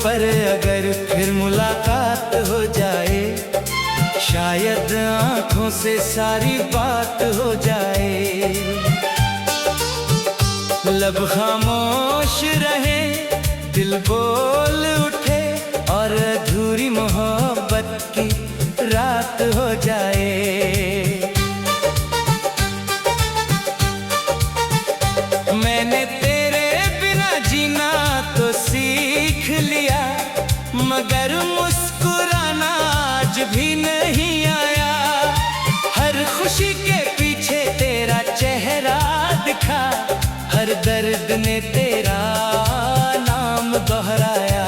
पर अगर फिर मुलाकात हो जाए, शायद आंखों से सारी बात हो जाए। लब खामोश रहे, दिल बोल उठे और अधूरी मोहब्बत की रात हो जाए। मैंने तेरे बिना जीना तो सीख लिया, मगर मुस्कुराना आज भी नहीं आया। हर खुशी के पीछे तेरा चेहरा दिखा, हर दर्द ने तेरा नाम दोहराया।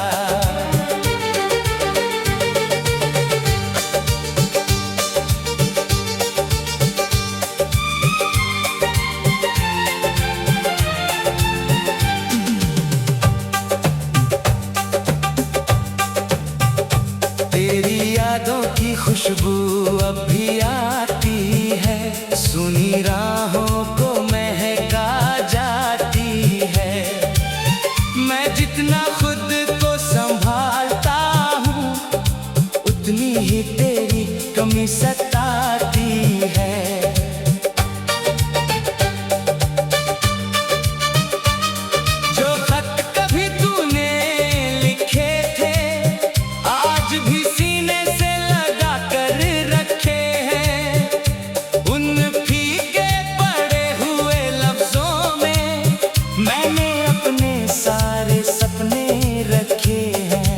तेरी यादों की खुशबू अब भी आती है, सुनी राहों को महका जाती है। मैं जितना खुद को संभालता हूँ, उतनी ही तेरी कमी सताती है। जो खत कभी तूने लिखे थे, आज भी सीने से लगा कर रखे हैं। उन फीके पड़े हुए लफ्जों में मैंने अपने सारे सपने रखे हैं।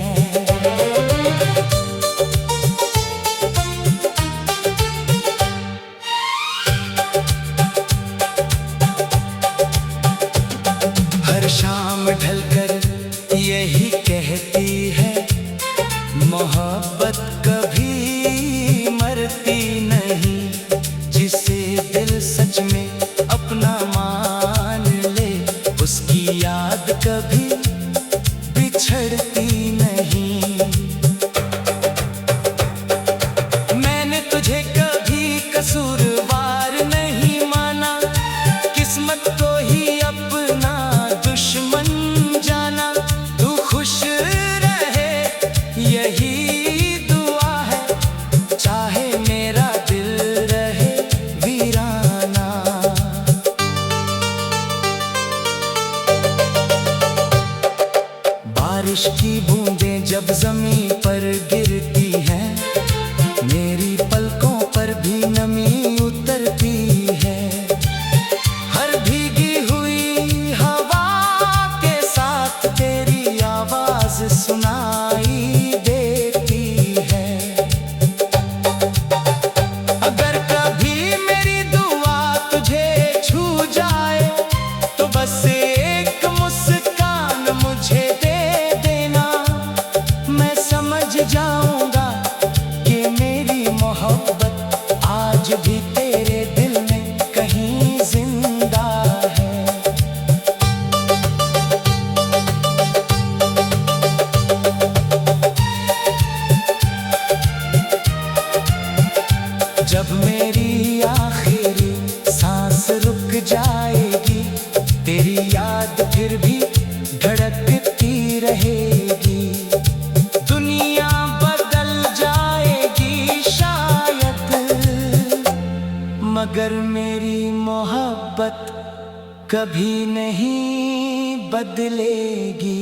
हर शाम ढलकर यही कहती है, मोहब्बत कभी मरती नहीं। जिसे दिल सच में अपना मान ले, उसकी याद कभी बिछड़ती नहीं। मैंने तुझे कभी कसूरवार नहीं माना, किस्मत को ही अपना दुश्मन जाना। तू खुश रहे यही दुआ है, चाहे मेरा दिल रहे वीराना। बारिश की बूंदें जब जमीन पर गिरती हैं, मेरी पलकों पर भी नमी उतरती है। हर भीगी हुई हवा के साथ तेरी आवाज सुनाई देती है। अगर कभी मेरी दुआ तुझे छू जाए, तो बस एक मुस्कान मुझे दे देना। मैं समझ जाऊंगा कि मेरी मोहब्बत आज भी तेरे दिल में कहीं जिंदा है। जब मेरी आखिरी सांस रुक जाएगी, तेरी याद फिर भी धड़कती रहेगी। दुनिया बदल जाएगी शायद, मगर मेरी मोहब्बत कभी नहीं बदलेगी।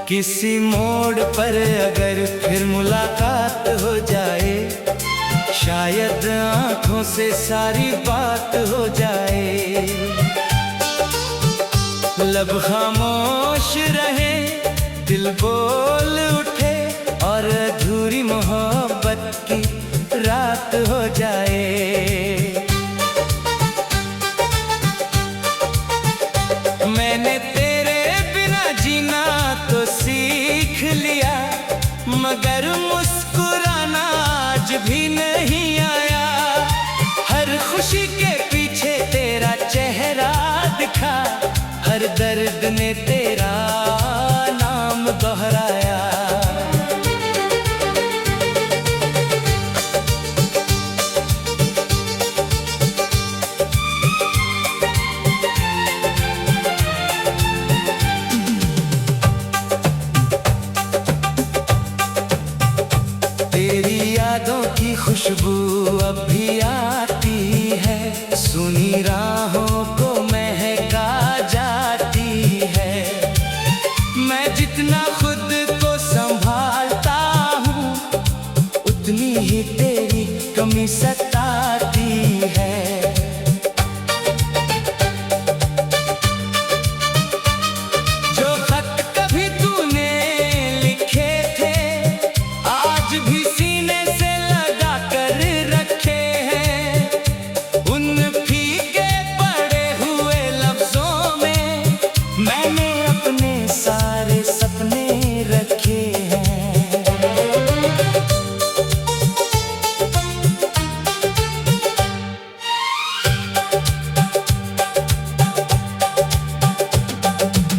किसी मोड़ पर अगर फिर मुलाकात हो जाए, शायद आंखों से सारी बात हो जाए। लब खामोश रहे, दिल बोल उठे और अधूरी मोहब्बत की रात हो जाए। दर्द ने तेरा नाम दोहराया। तेरी यादों की खुशबू अब भी आती है, सुनी राहों को महका जाती है। मैं जितना खुद को संभालता हूँ, उतनी ही तेरी कमी सताती है। जो खत कभी तूने लिखे थे, आज भी सीने से लगा कर रखे हैं। उन फीके पड़े हुए लफ्जों में मैंने अपने सारे सपने रखे हैं।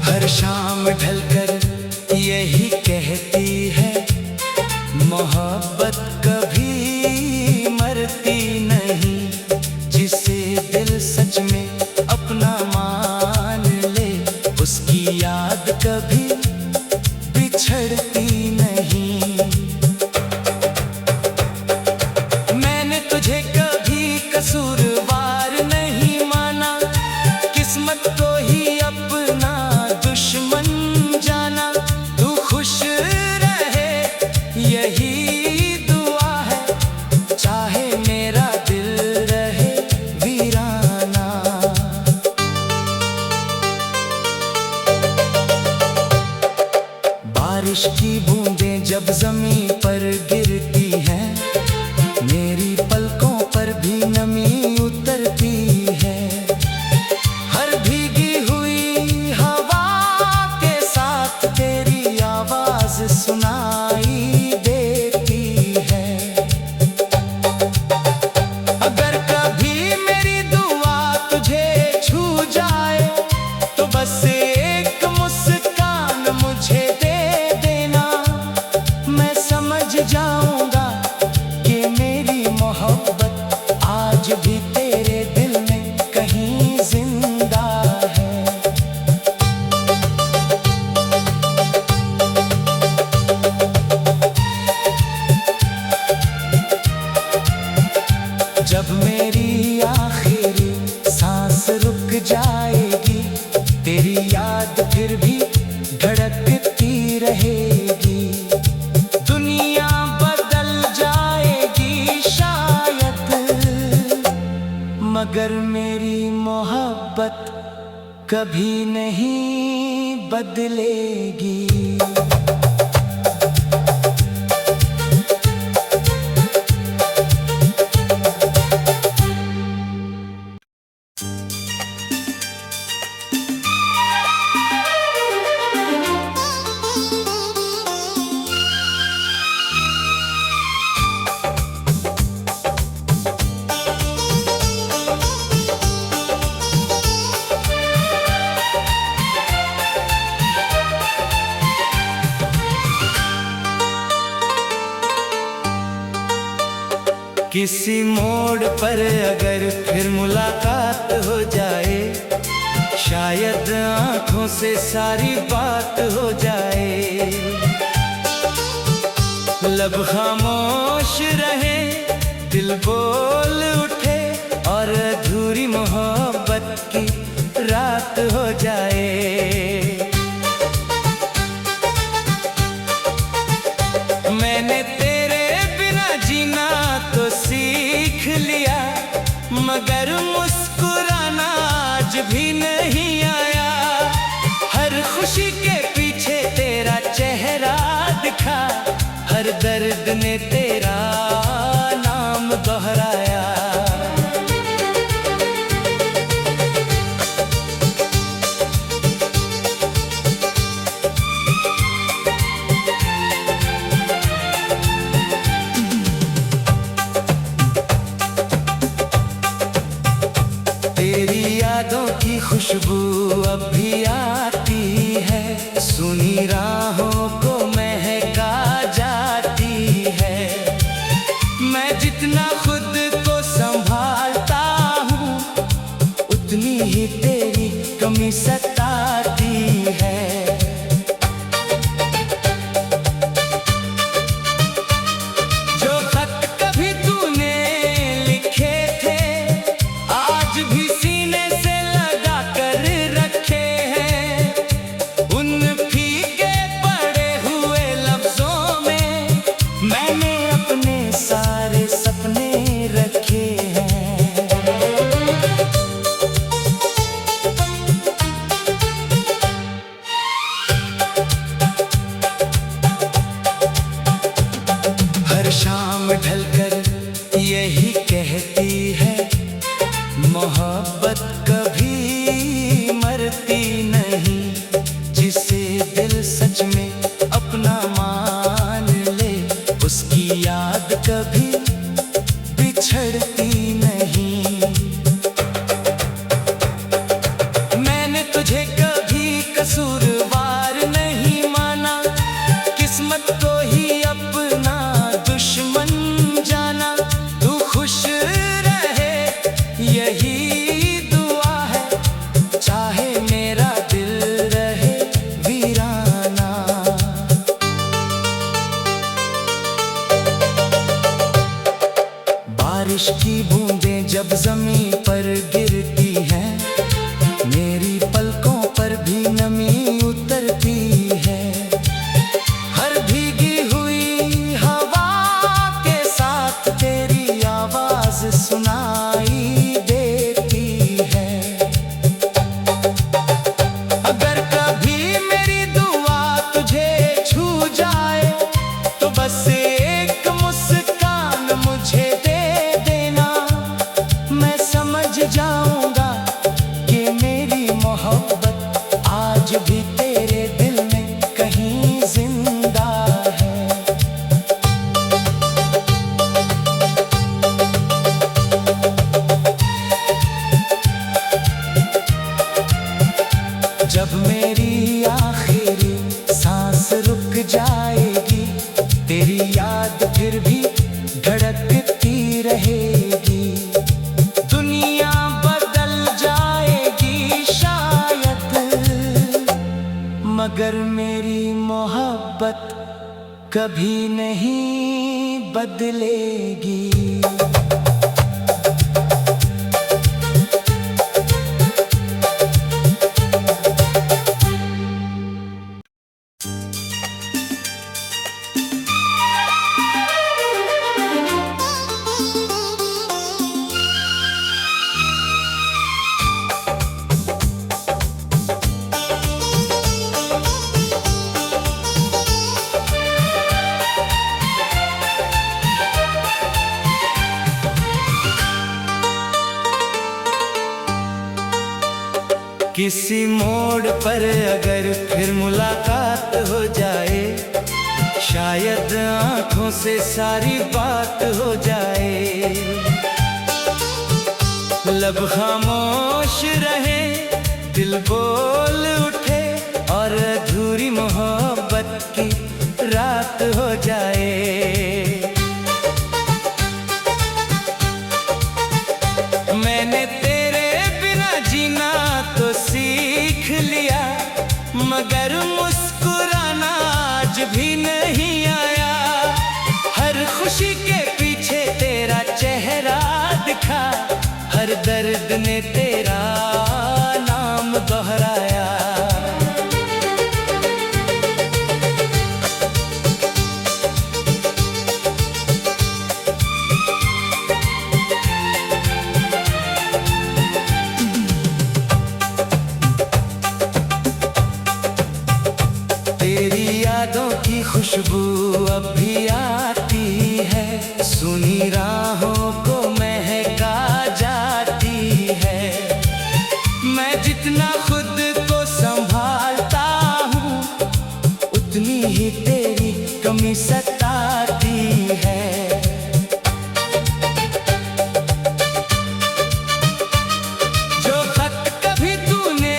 हर शाम ढलकर यही कहती है, मोहब्बत कभी मरती नहीं। जिसे दिल सच में अपना मान ले, उसकी याद कभी बिछड़ती नहीं। मैंने तुझे कभी कसूरवार नहीं माना, किस्मत को ही अपना दुश्मन जाना। तू खुश रहे यही दुआ है, चाहे मेरा दिल रहे वीराना। बारिश की बूंदें जब जमीन पर गिरती हैं, मेरी पलकों पर भी नमी उतरती है। हर भीगी हुई हवा के साथ तेरी आवाज सुनाई देती है। अगर कभी मेरी दुआ तुझे छू जाए, तो बस एक मुस्कान मुझे दे देना। मैं समझ जाऊंगा कि मेरी मोहब्बत आज भी तेरे दिल में कहीं जिंदा है। जब मेरी आखिरी सांस रुक जाएगी, तेरी याद फिर भी धड़कती रहेगी। दुनिया बदल जाएगी शायद, मगर मेरी मोहब्बत कभी नहीं बदलेगी। किसी मोड़ पर अगर फिर मुलाकात हो जाए, शायद आंखों से सारी बात हो जाए। लब खामोश रहे, दिल बोल उठे, और अधूरी मोहब्बत की रात हो जाए। मैंने तेरे बिना जीना तो सीख लिया, मगर मुस्कुराना आज भी नहीं आया। हर खुशी के पीछे तेरा चेहरा दिखा, हर दर्द ने तेरा नाम दोहराया। तेरी यादों की खुशबू अब भी आती है, सुनी राहों को महका जाती है। मैं जितना खुद को संभालता हूँ, उतनी ही तेरी कमी सताती है। जो खत कभी तूने लिखे थे, आज भी सीने से लगा कर रखे हैं। उन फीके पड़े हुए लफ्जों में मैंने अपने सारे सपने रखे हैं। हर शाम ढलकर यही कहती है, मोहब्बत कभी मरती नहीं। जिसे दिल सच में अपना मान ले, उसकी याद कभी बिछड़ती नहीं। मैंने तुझे कभी कसूरवार नहीं माना, किस्मत को ही अपना दुश्मन जाना। तू खुश रहे यही दुआ है, चाहे मेरा दिल रहे वीराना। बारिश की बूंदें जब जमीन पर गिरती हैं, मेरी पलकों पर भी नमी उतरती है। हर भीगी हुई हवा के साथ तेरी आवाज सुनाई देती है। अगर कभी मेरी दुआ तुझे छू जाए, तो बस एक मुस्कान मुझे दे देना। मैं समझ जाऊंगा कि मेरी मोहब्बत आज भी तेरे दिल में कहीं जिंदा है। जब मेरी आखिरी सांस रुक जाएगी, तेरी याद फिर भी धड़कती रहेगी। दुनिया बदल जाएगी शायद, मगर मेरी मोहब्बत कभी नहीं बदलेगी। किसी मोड़ पर अगर फिर मुलाकात हो जाए, शायद आंखों से सारी बात हो जाए। लब खामोश रहे, दिल बोल उठे, और अधूरी मोहब्बत की रात हो जाए। मैंने तेरे बिना जीना तो सीख लिया, मगर मुस्कुराना आज भी नहीं आया। हर खुशी के पीछे तेरा चेहरा दिखा, हर दर्द ने तेरा नाम दोहराया। तेरी यादों की खुशबू अब भी आती है, सुनी राहों को महका जाती है। मैं जितना खुद को संभालता हूँ, उतनी ही तेरी कमी सताती है। जो खत कभी तूने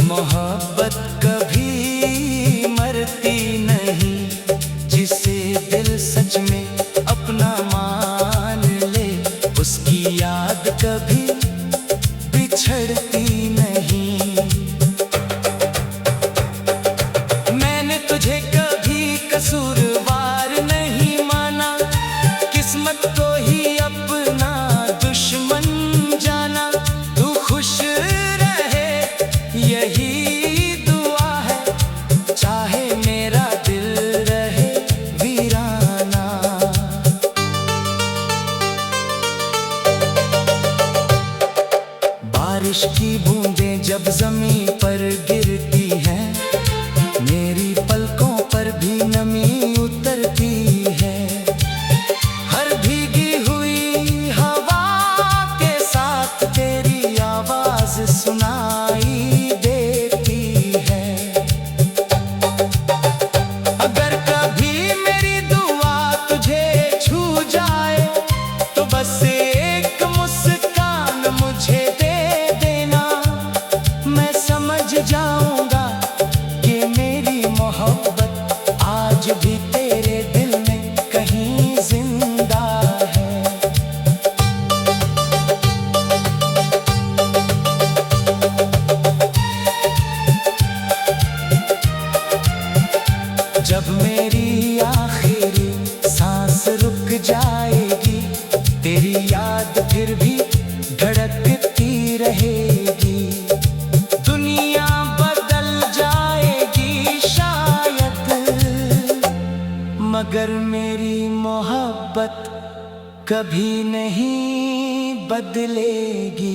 मोहब्बत कभी मरती नहीं, जिसे दिल सच में अपना मान ले, उसकी याद कभी बिछड़ती नहीं। मैंने तुझे कभी कसूरवार नहीं माना, किस्मत को ही अपना दुश्मन जाना। तू खुश रहे यही दुआ है, चाहे मेरा दिल रहे वीराना। बारिश की बूंदें जब जमीन पर गिरती हैं, मेरी पलकों पर भी नमी उतरती है। हर भीगी हुई हवा के साथ तेरी आवाज सुनाई देती है। अगर कभी मेरी दुआ तुझे छू जाए, तो बस एक मुस्कान मुझे दे देना। मैं समझ जाऊंगा कि मेरी मोहब्बत आज भी तेरे दिल में कहीं जिंदा है। जब मेरी आखिरी सांस रुक जाएगी, तेरी याद फिर भी धड़कती रहेगी। दुनिया बदल जाएगी शायद, मगर मेरी मोहब्बत कभी नहीं बदलेगी।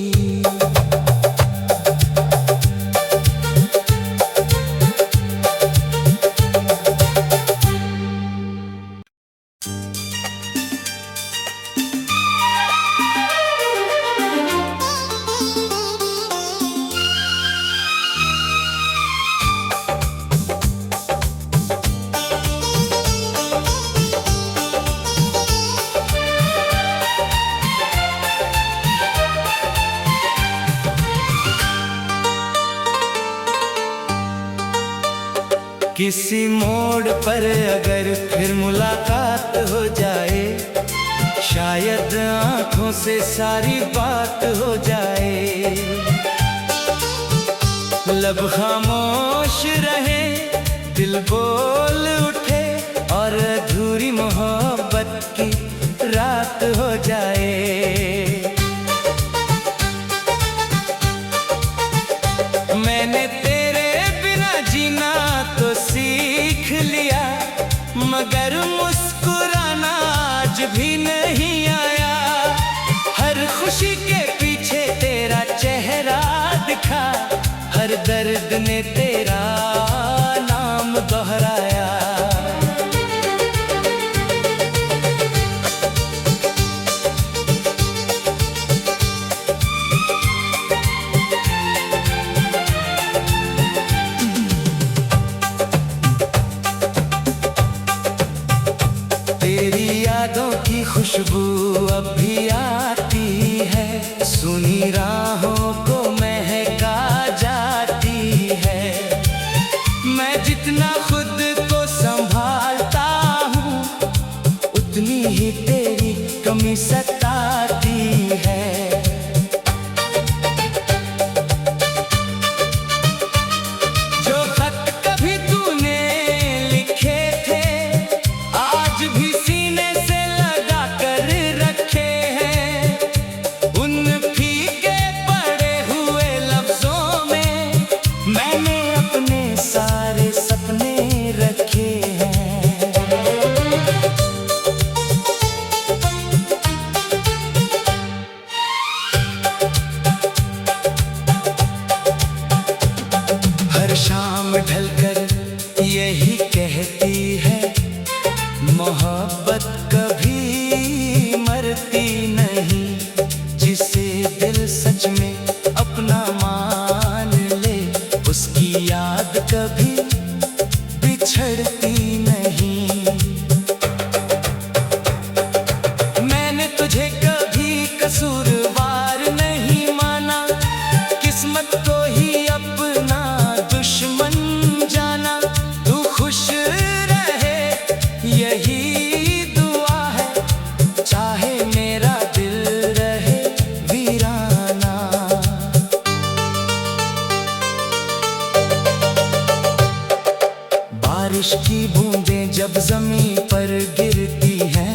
किसी मोड़ पर अगर फिर मुलाकात हो जाए, शायद आंखों से सारी बात हो जाए। लब खामोश रहे, दिल बोल उठे, और अधूरी मोहब्बत की रात हो जाए। मैंने तेरे बिना जीना तो सीख लिया, मगर मुस्कुराना आज भी नहीं आया। हर खुशी के पीछे तेरा चेहरा दिखा, हर दर्द ने तेरा नाम दोहराया। तेरी यादों की खुशबू अब भी आती है, सुनी राहों को महका जाती है। मैं जितना खुद को संभालता हूँ, उतनी ही तेरी कमी सताती है। जो खत कभी तूने लिखे थे, आज भी सीने से लगा कर रखे हैं। उन फीके पड़े हुए लफ्जों में मैंने अपने सारे सपने रखे हैं। हर शाम ढलकर यही कहती है, मोहब्बत कभी मरती नहीं, जिसे दिल सच में अपना मान ले, उसकी याद कभी बिछड़ती नहीं। मैंने तुझे कभी कसूरवार नहीं माना, किस्मत को ही अपना बारिश की बूंदें जब जमीन पर गिरती हैं,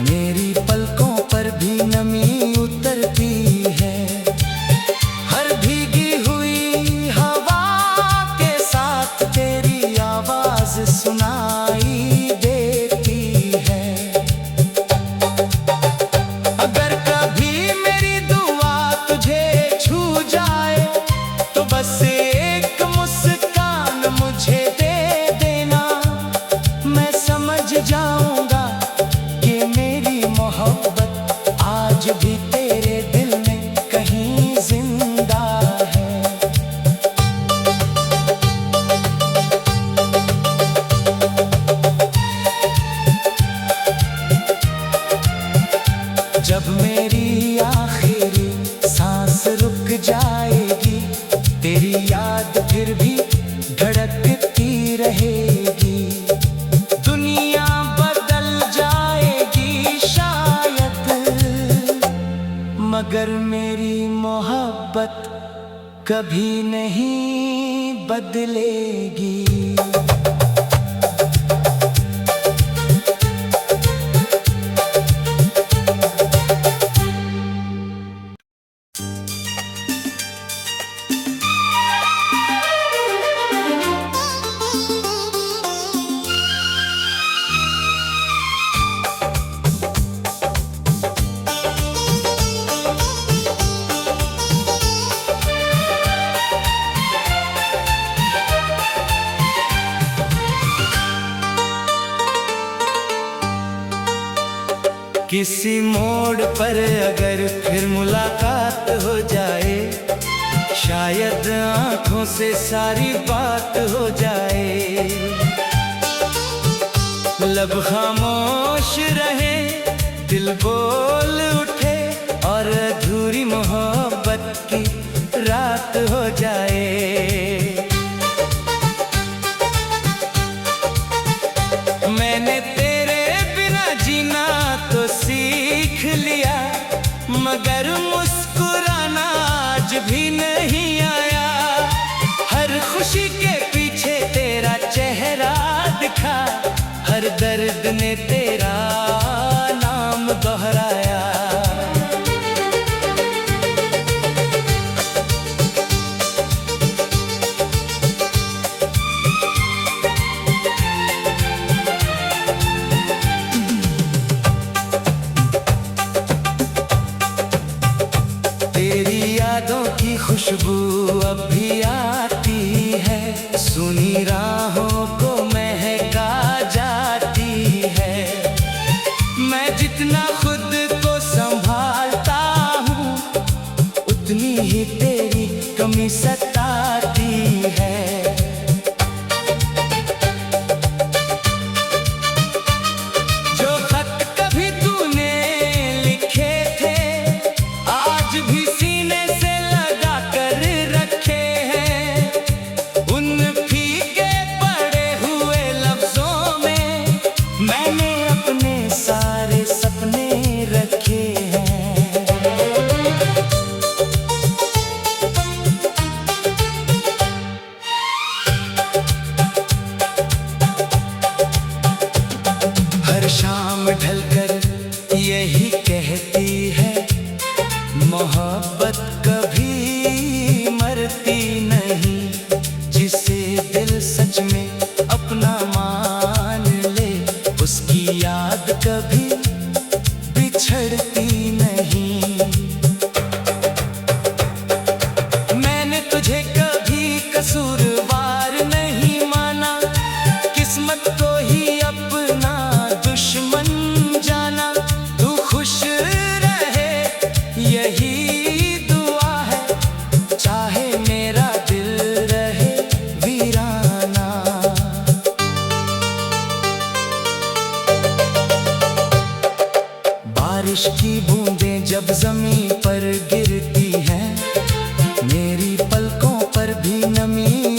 मेरी पलकों पर भी नमी उतरती है। हर भीगी हुई हवा के साथ तेरी आवाज सुनाई देती है। अगर कभी मेरी दुआ तुझे छू जाए तो बस एक मुस्कान मुझे दे देना। मैं समझ जाऊंगा कि मेरी मोहब्बत आज भी तेरे दिल में कहीं जिंदा है। जब मेरी आखिरी सांस रुक जाएगी, तेरी याद फिर भी धड़कती रहेगी। दुनिया बदल जाएगी शायद, मगर मेरी मोहब्बत कभी नहीं बदलेगी। किसी मोड़ पर अगर फिर मुलाकात हो जाए, शायद आंखों से सारी बात हो जाए। लब खामोश रहे, दिल बोल उठे और अधूरी मोहब्बत की रात हो जाए। मैंने तेरे बिना जीना तो सीख लिया, मगर मुस्कुराना आज भी नहीं आया। हर खुशी के पीछे तेरा चेहरा दिखा, हर दर्द ने तेरा नाम दोहराया। तेरी यादों की खुशबू अब भी आती है, सुनी राहों को महका जाती है। मैं जितना खुद को संभालता हूँ, उतनी ही तेरी कमी सताती है। जो खत कभी तूने लिखे थे, आज भी सीने से लगा कर रखे हैं। उन फीके पड़े हुए लफ्जों में मैंने अपने सारे सपने रखे हैं। हर शाम ढलकर यही कहती है, मोहब्बत कभी मरती नहीं। जिसे दिल सच में अपना मान ले, उसकी याद कभी बिछड़ती नहीं। मैंने तुझे कभी कसूरवार नहीं माना, किस्मत को ही अपना दुश्मन जाना। तू खुश रहे यही दुआ है, चाहे मेरा दिल रहे वीराना। बारिश की बूंदें जब जमीन पर गिरती हैं, मेरी पलकों पर भी नमी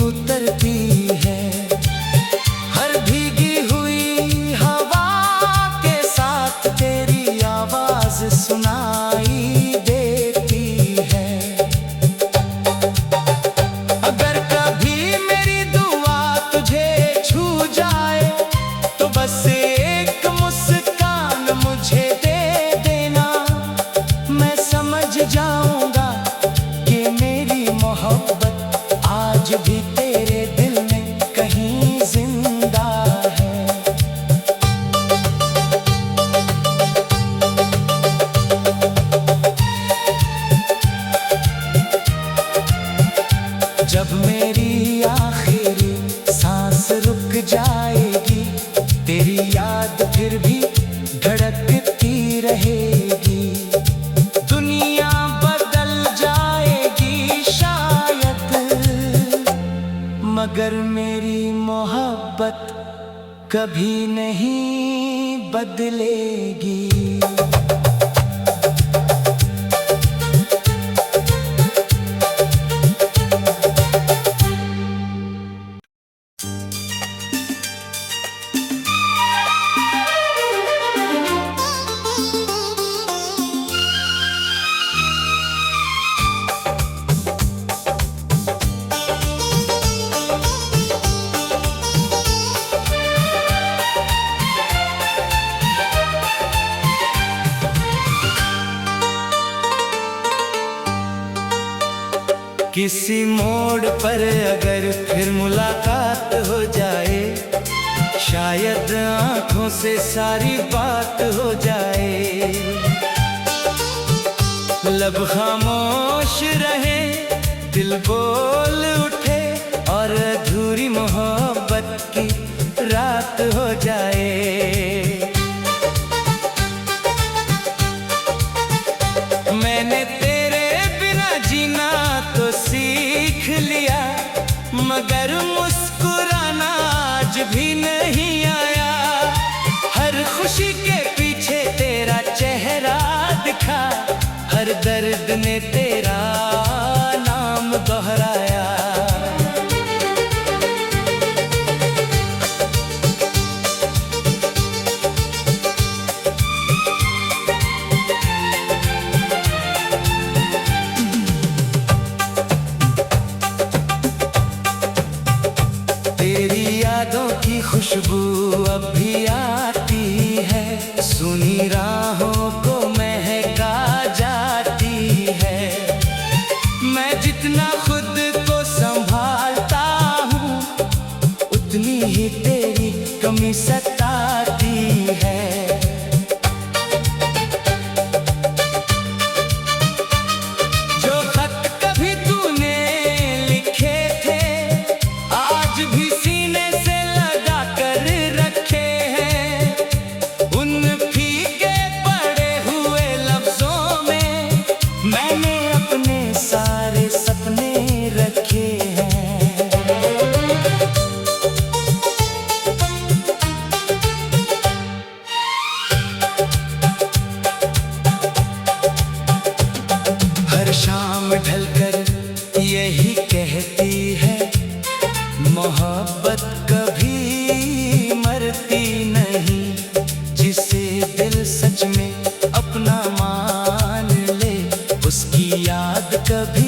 भी तेरे दिल में कहीं जिंदा है। जब मेरी आखिरी सांस रुक जाएगी, तेरी याद फिर भी धड़कती रहेगी। दुनिया बदल जाएगी शायद, मगर मेरी मोहब्बत कभी नहीं बदलेगी। किसी मोड़ पर अगर फिर मुलाकात हो जाए, शायद आंखों से सारी बात हो जाए। लब खामोश रहे, दिल बोल उठे और अधूरी मोहब्बत की रात हो जाए। मैंने तेरे बिना जीना तो सीख लिया, मगर मुस्कुराना आज भी नहीं आया। हर खुशी के पीछे तेरा चेहरा दिखा, हर दर्द ने तेरा नाम दोहराया। तेरी यादों की खुशबू अब भी आती है, सुनी राहों को महका जाती है। मैं जितना खुद को संभालता हूँ, उतनी ही तेरी कमी सताती है। जो खत कभी तूने लिखे थे, आज भी सीने से लगा कर रखे हैं। उन फीके पड़े हुए लफ्जों में मैंने अपने सारे सपने रखे हैं। हर शाम ढलकर यही कहती है, मोहब्बत कभी मरती नहीं। जिसे दिल सच में अपना मान ले, उसकी याद कभी